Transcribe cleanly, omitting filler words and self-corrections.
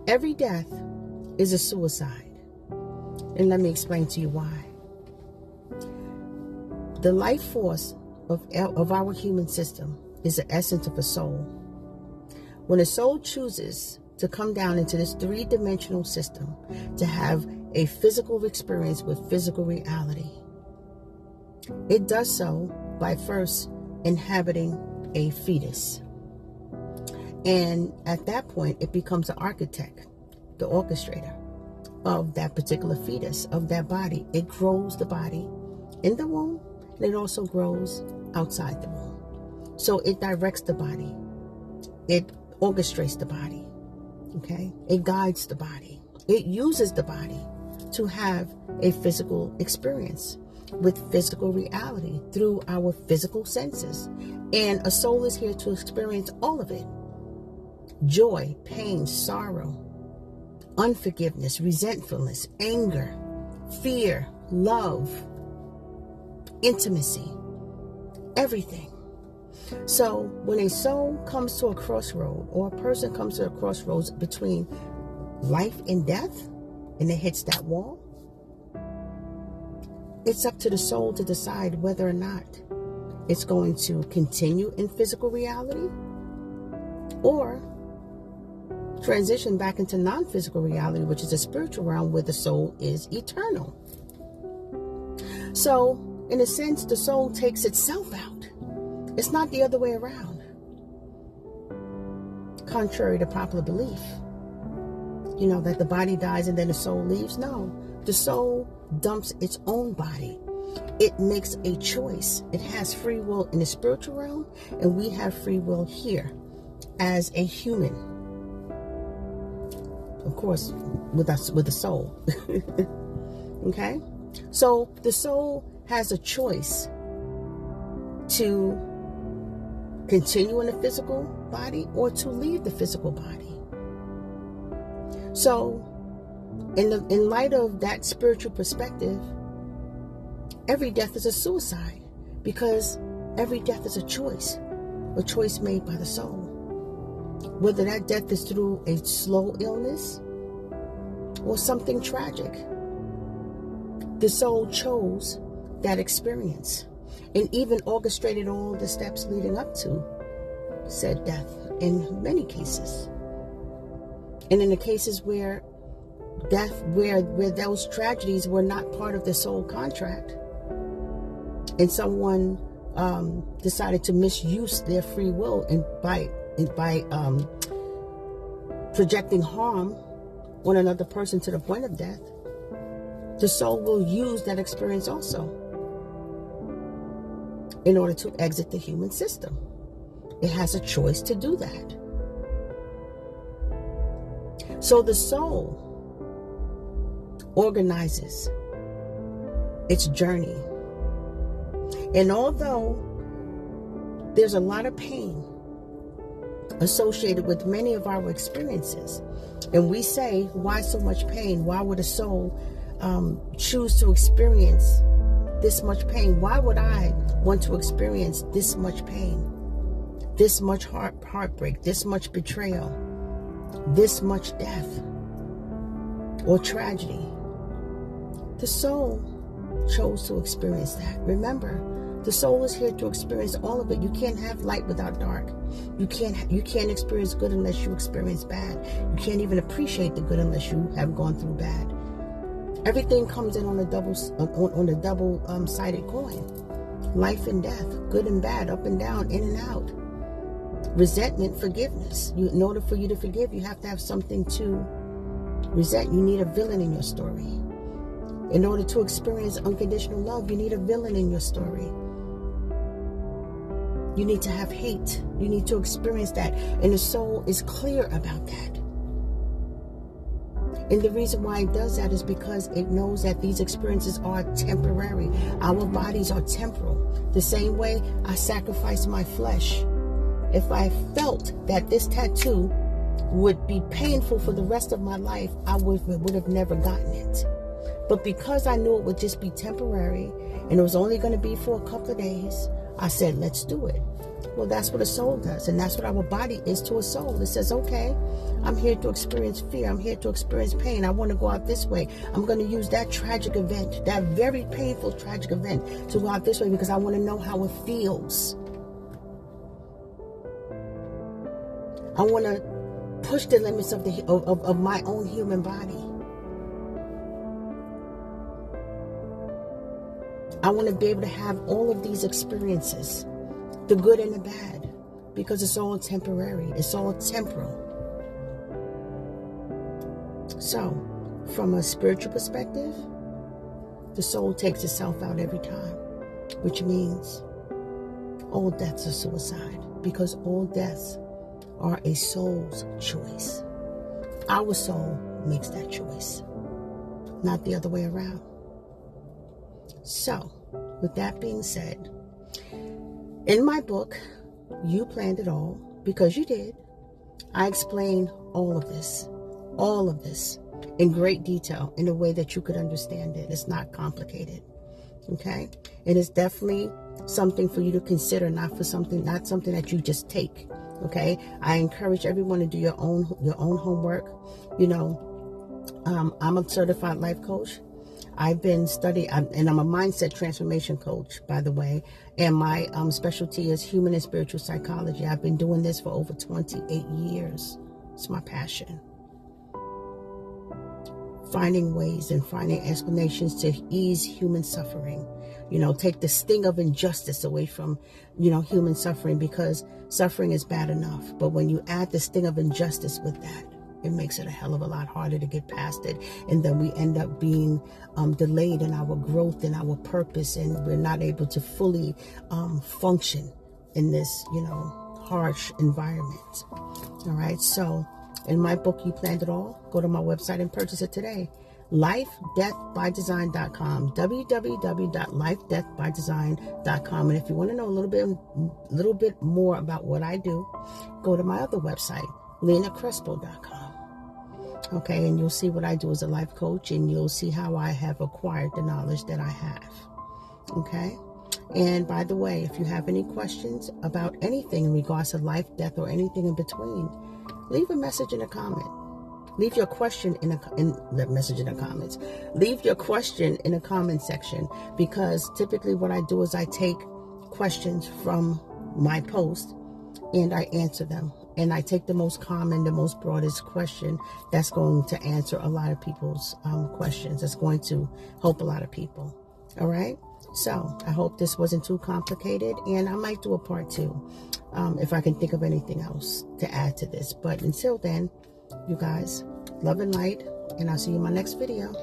Every death is a suicide. And let me explain to you why. The life force of our human system is the essence of a soul. When a soul chooses to come down into this three-dimensional system to have a physical experience with physical reality, it does so by first inhabiting a fetus. And at that point, it becomes the architect, the orchestrator of that particular fetus, of that body. It grows the body in the womb, and it also grows outside the womb. So it directs the body. It orchestrates the body. Okay? It guides the body. It uses the body to have a physical experience with physical reality through our physical senses. And a soul is here to experience all of it. Joy, pain, sorrow, unforgiveness, resentfulness, anger, fear, love, intimacy, everything. So when a soul comes to a crossroad, or a person comes to a crossroads between life and death, and it hits that wall, it's up to the soul to decide whether or not it's going to continue in physical reality or transition back into non-physical reality, which is a spiritual realm where the soul is eternal. So, in a sense, the soul takes itself out. It's not the other way around. Contrary to popular belief, that the body dies and then the soul leaves. No, the soul dumps its own body. It makes a choice. It has free will in the spiritual realm, and we have free will here as a human. Of course, with the soul. Okay? So the soul has a choice to continue in the physical body or to leave the physical body. So in light of that spiritual perspective, every death is a suicide, because every death is a choice made by the soul. Whether that death is through a slow illness or something tragic, the soul chose that experience and even orchestrated all the steps leading up to said death in many cases. And in the cases where death, where those tragedies were not part of the soul contract, and someone decided to misuse their free will and by projecting harm on another person to the point of death, the soul will use that experience also in order to exit the human system. It has a choice to do that. So the soul organizes its journey. And although there's a lot of pain associated with many of our experiences, and we say, why so much pain? Why would a soul choose to experience this much pain? Why would I want to experience this much pain, this much heartbreak, this much betrayal, this much death or tragedy? The soul chose to experience that. Remember, the soul is here to experience all of it. You can't have light without dark. You can't experience good unless you experience bad. You can't even appreciate the good unless you have gone through bad. Everything comes in on a double-sided coin. Life and death, good and bad, up and down, in and out. Resentment, forgiveness. In order for you to forgive, you have to have something to resent. You need a villain in your story. In order to experience unconditional love, you need a villain in your story. You need to have hate. You need to experience that. And the soul is clear about that. And the reason why it does that is because it knows that these experiences are temporary. Our bodies are temporal. The same way I sacrifice my flesh. If I felt that this tattoo would be painful for the rest of my life, I would have never gotten it. But because I knew it would just be temporary and it was only going to be for a couple of days, I said, let's do it. Well, that's what a soul does. And that's what our body is to a soul. It says, okay, I'm here to experience fear. I'm here to experience pain. I want to go out this way. I'm going to use that tragic event, that very painful, tragic event, to go out this way because I want to know how it feels. I want to push the limits of my own human body. I want to be able to have all of these experiences, the good and the bad, because it's all temporary. It's all temporal. So, from a spiritual perspective, the soul takes itself out every time, which means all deaths are suicide, because all deaths are a soul's choice. Our soul makes that choice, not the other way around. So, with that being said, in my book, You Planned It All, because you did, I explain all of this in great detail in a way that you could understand it. It's not complicated, okay? It is definitely something for you to consider, not something that you just take, okay? I encourage everyone to do your own homework. You know, I'm a certified life coach. I've been studying, and I'm a mindset transformation coach, by the way, and my specialty is human and spiritual psychology. I've been doing this for over 28 years. It's my passion. Finding ways and finding explanations to ease human suffering. You know, take the sting of injustice away from, you know, human suffering, because suffering is bad enough. But when you add the sting of injustice with that, it makes it a hell of a lot harder to get past it. And then we end up being delayed in our growth and our purpose, and we're not able to fully function in this, you know, harsh environment. All right. So in my book, You Planned It All, go to my website and purchase it today. LifeDeathByDesign.com, www.lifedeathbydesign.com. And if you want to know a little bit more about what I do, go to my other website, Lena-Crespo.com. Okay, and you'll see what I do as a life coach, and you'll see how I have acquired the knowledge that I have. Okay, and by the way, if you have any questions about anything in regards to life, death, or anything in between, leave a message in a comment. Leave your question in the message in the comments. Leave your question in the comment section, because typically what I do is I take questions from my post and I answer them. And I take the most common, the most broadest question that's going to answer a lot of people's questions. That's going to help a lot of people. All right. So I hope this wasn't too complicated, and I might do a part 2 if I can think of anything else to add to this. But until then, you guys, love and light, and I'll see you in my next video.